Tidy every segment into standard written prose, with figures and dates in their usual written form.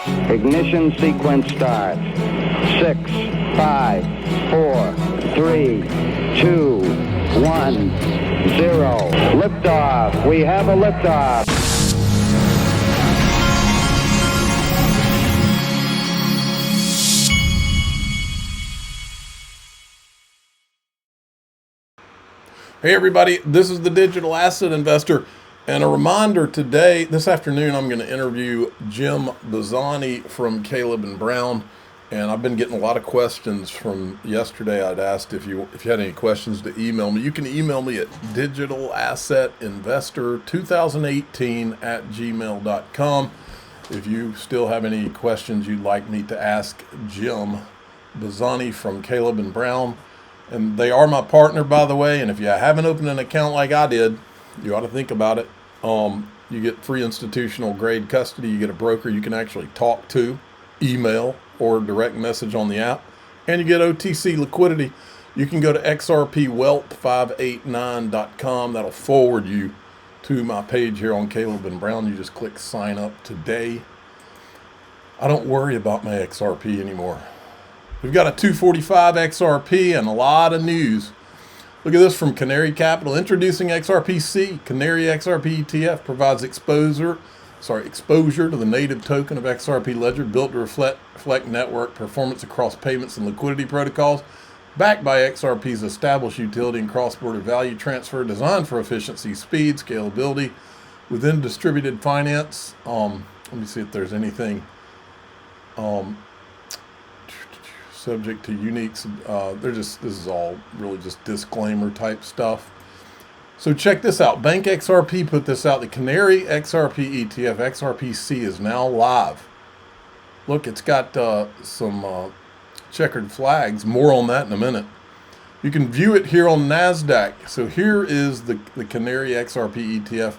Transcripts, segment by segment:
Ignition sequence start. 6, 5, 4, 3, 2, 1, 0. Liftoff. We have a liftoff. Hey everybody, this is the Digital Asset Investor, and a reminder today, this afternoon, I'm going to interview Jim Bazzani from Caleb and Brown, and I've been getting a lot of questions from yesterday. I'd asked if you had any questions to email me. You can email me at digitalassetinvestor2018@gmail.com. If you still have any questions you'd like me to ask Jim Bazzani from Caleb and Brown. And they are my partner, by the way. And if you haven't opened an account like I did, you ought to think about it. You get free institutional grade custody. You get a broker you can actually talk to, email, or direct message on the app. And you get OTC liquidity. You can go to xrpwealth589.com. That'll forward you to my page here on Caleb and Brown. You just click sign up today. I don't worry about my XRP anymore. We've got a 245 XRP and a lot of news. Look at this from Canary Capital. Introducing XRPC. Canary XRP ETF provides exposure to the native token of XRP ledger built to reflect network performance across payments and liquidity protocols, backed by XRP's established utility and cross-border value transfer, designed for efficiency, speed, scalability within distributed finance. Let me see if there's anything. Subject to unique, this is all really just disclaimer type stuff. So check this out. Bank XRP put this out. The Canary XRP ETF, XRPC, is now live. Look, it's got some checkered flags. More on that in a minute. You can view it here on NASDAQ. So here is the Canary XRP ETF.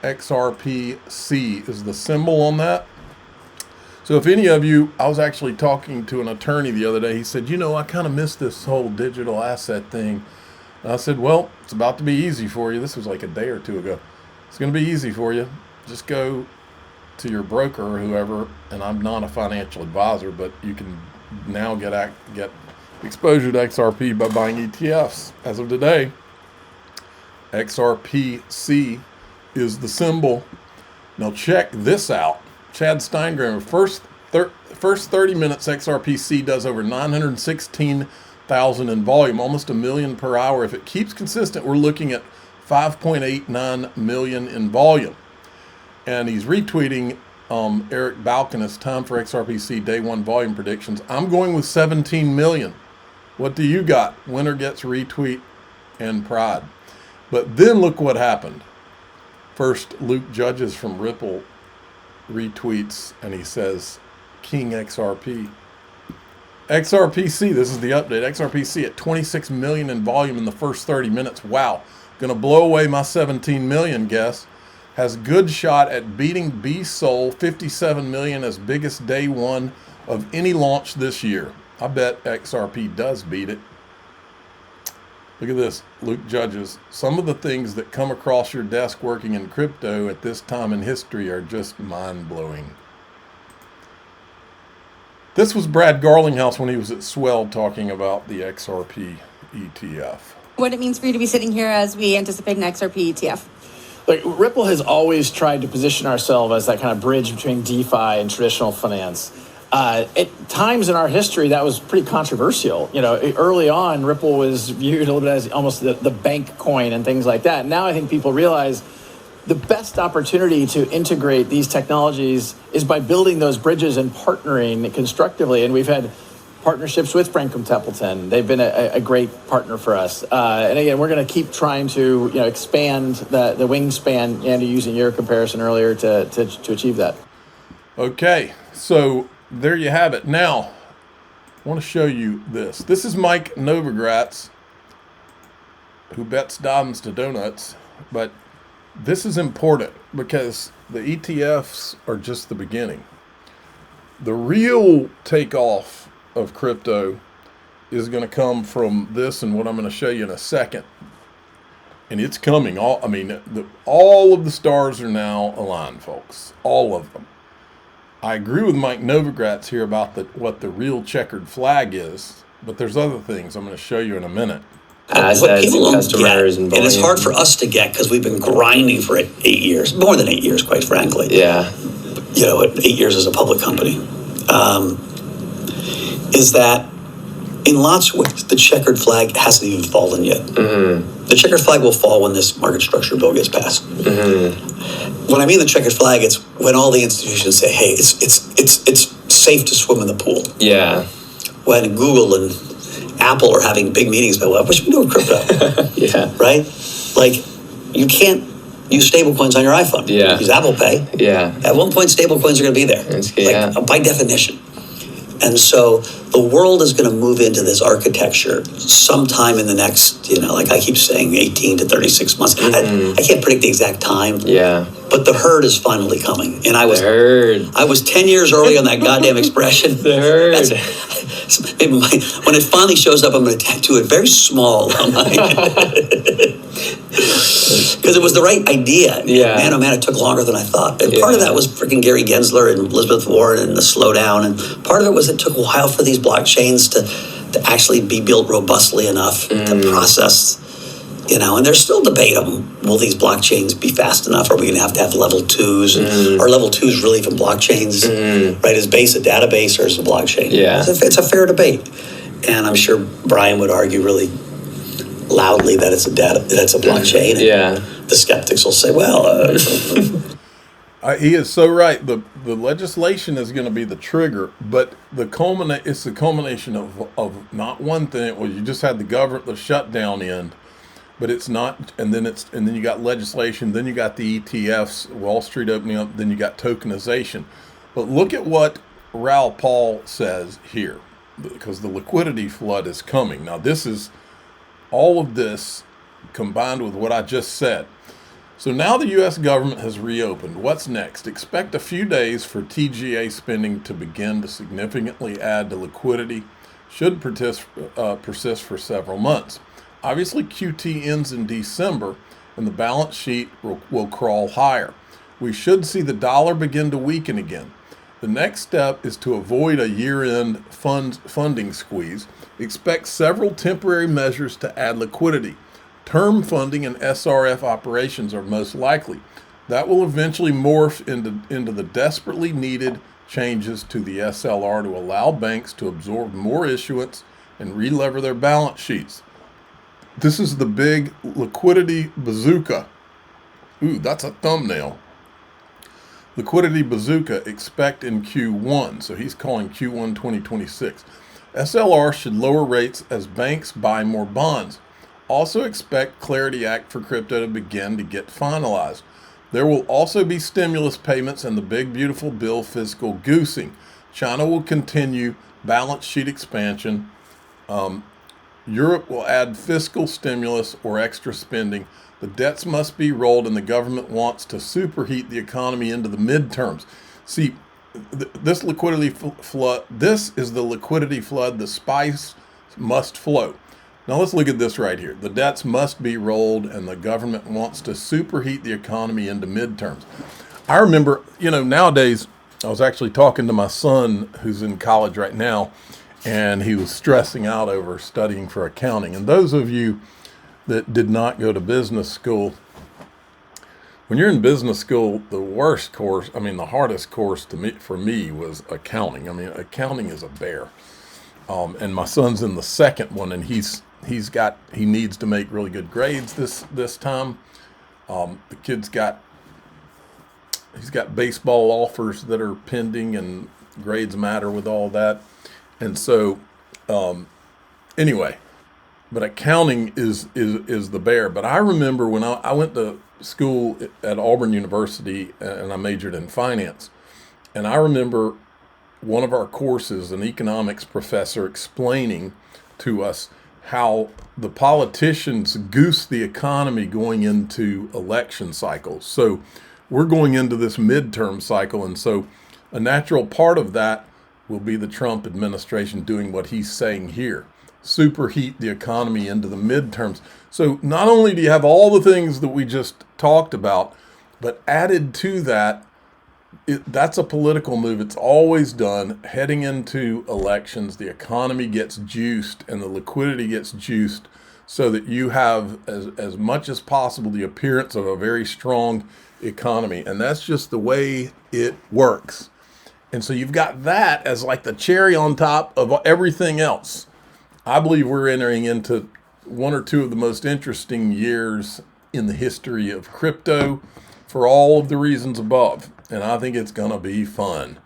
XRPC is the symbol on that. So if any of you, I was actually talking to an attorney the other day. He said, I kind of missed this whole digital asset thing. And I said, well, it's about to be easy for you. This was like a day or two ago. It's going to be easy for you. Just go to your broker or whoever, and I'm not a financial advisor, but you can now get exposure to XRP by buying ETFs. As of today, XRPC is the symbol. Now check this out. Chad Steingramer, first 30 minutes, XRPC does over 916,000 in volume, almost $1 million per hour. If it keeps consistent, we're looking at 5.89 million in volume. And he's retweeting Eric Balkanus, time for XRPC day one volume predictions. I'm going with 17 million. What do you got? Winner gets retweet and pride. But then look what happened. First, Luke Judges from Ripple retweets, and he says, King XRP. XRPC, this is the update. XRPC at 26 million in volume in the first 30 minutes. Wow. Gonna blow away my 17 million guess. Has good shot at beating B-Sol 57 million as biggest day one of any launch this year. I bet XRP does beat it. Look at this, Luke Judges. Some of the things that come across your desk working in crypto at this time in history are just mind-blowing. This was Brad Garlinghouse when he was at Swell talking about the XRP ETF. What it means for you to be sitting here as we anticipate an XRP ETF. Like, Ripple has always tried to position ourselves as that kind of bridge between DeFi and traditional finance. At times in our history, that was pretty controversial. Early on, Ripple was viewed a little bit as almost the bank coin and things like that. Now I think people realize the best opportunity to integrate these technologies is by building those bridges and partnering constructively. And we've had partnerships with Franklin Templeton. They've been a great partner for us. And again, we're going to keep trying to expand the wingspan, and using your comparison earlier to achieve that. Okay, so there you have it. Now, I want to show you this. This is Mike Novogratz, who bets diamonds to donuts. But this is important because the ETFs are just the beginning. The real takeoff of crypto is going to come from this and what I'm going to show you in a second. And it's coming. All of the stars are now aligned, folks. All of them. I agree with Mike Novogratz here about what the real checkered flag is, but there's other things I'm going to show you in a minute. What people don't get, and it's hard for us to get because we've been grinding for 8 years, more than 8 years, quite frankly. Yeah. 8 years as a public company, is that in lots of ways, the checkered flag hasn't even fallen yet. Mm-hmm. The checkered flag will fall when this market structure bill gets passed. Mm-hmm. When I mean the checkered flag, it's when all the institutions say, hey, it's safe to swim in the pool. Yeah. When Google and Apple are having big meetings about what should we do with crypto? Yeah. Right? Like, you can't use stable coins on your iPhone. Yeah. Use Apple Pay. Yeah. At one point, stable coins are going to be there. Like, by definition. And so the world is going to move into this architecture sometime in the next, like I keep saying, 18 to 36 months. Mm-hmm. I can't predict the exact time. Yeah. But the herd is finally coming. And I was 10 years early on that goddamn expression. The herd. When it finally shows up, I'm going to tattoo it very small on my because it was the right idea. Yeah. Man, oh man, it took longer than I thought. And part of that was freaking Gary Gensler and Elizabeth Warren and the slowdown. And part of it was it took a while for these blockchains to actually be built robustly enough to process, and there's still debate on, will these blockchains be fast enough? Are we going to have level 2s? Are level 2s really even blockchains? Right? Is base a database or is it a blockchain? Yeah. It's a fair debate. And I'm sure Brian would argue really loudly that it's a blockchain. Yeah. The skeptics will say, well, he is so right. The legislation is going to be the trigger, but it's the culmination of not one thing. Well, you just had the shutdown end, but it's not. And then you got legislation. Then you got the ETFs, Wall Street opening up. Then you got tokenization. But look at what Raoul Pal says here, because the liquidity flood is coming. Now, this is all of this combined with what I just said. So now the U.S. government has reopened. What's next? Expect a few days for TGA spending to begin to significantly add to liquidity. Should persist for several months. Obviously, QT ends in December, and the balance sheet will crawl higher. We should see the dollar begin to weaken again. The next step is to avoid a year-end funding squeeze. Expect several temporary measures to add liquidity. Term funding and SRF operations are most likely. That will eventually morph into the desperately needed changes to the SLR to allow banks to absorb more issuance and relever their balance sheets. This is the big liquidity bazooka. Ooh, that's a thumbnail. Liquidity bazooka, expect in Q1. So he's calling Q1 2026. SLR should lower rates as banks buy more bonds. Also expect Clarity Act for crypto to begin to get finalized. There will also be stimulus payments and the big beautiful bill fiscal goosing. China will continue balance sheet expansion. Europe will add fiscal stimulus or extra spending. The debts must be rolled and the government wants to superheat the economy into the midterms. See, this liquidity flood, this is the liquidity flood. The spice must flow. Now let's look at this right here. The debts must be rolled and the government wants to superheat the economy into midterms. I remember, nowadays, I was actually talking to my son who's in college right now, and he was stressing out over studying for accounting. And those of you that did not go to business school, when you're in business school, the hardest course for me was accounting. Accounting is a bear. And my son's in the second one, and he needs to make really good grades this time. The kid's he's got baseball offers that are pending, and grades matter with all that. And so, anyway, but accounting is the bear. But I remember when I went to school at Auburn University and I majored in finance, and I remember one of our courses, an economics professor explaining to us how the politicians goose the economy going into election cycles. So we're going into this midterm cycle, and so a natural part of that will be the Trump administration doing what he's saying here, superheat the economy into the midterms. So not only do you have all the things that we just talked about, but added to that that's a political move. It's always done. Heading into elections, the economy gets juiced and the liquidity gets juiced so that you have as much as possible the appearance of a very strong economy. And that's just the way it works. And so you've got that as like the cherry on top of everything else. I believe we're entering into one or two of the most interesting years in the history of crypto for all of the reasons above. And I think it's going to be fun.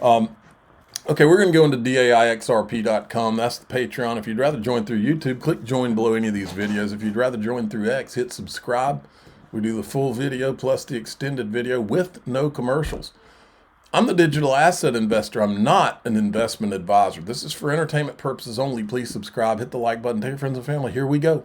Okay, we're going to go into daixrp.com. That's the Patreon. If you'd rather join through YouTube, click join below any of these videos. If you'd rather join through X, hit subscribe. We do the full video plus the extended video with no commercials. I'm the digital asset investor. I'm not an investment advisor. This is for entertainment purposes only. Please subscribe, hit the like button, tell your friends and family. Here we go.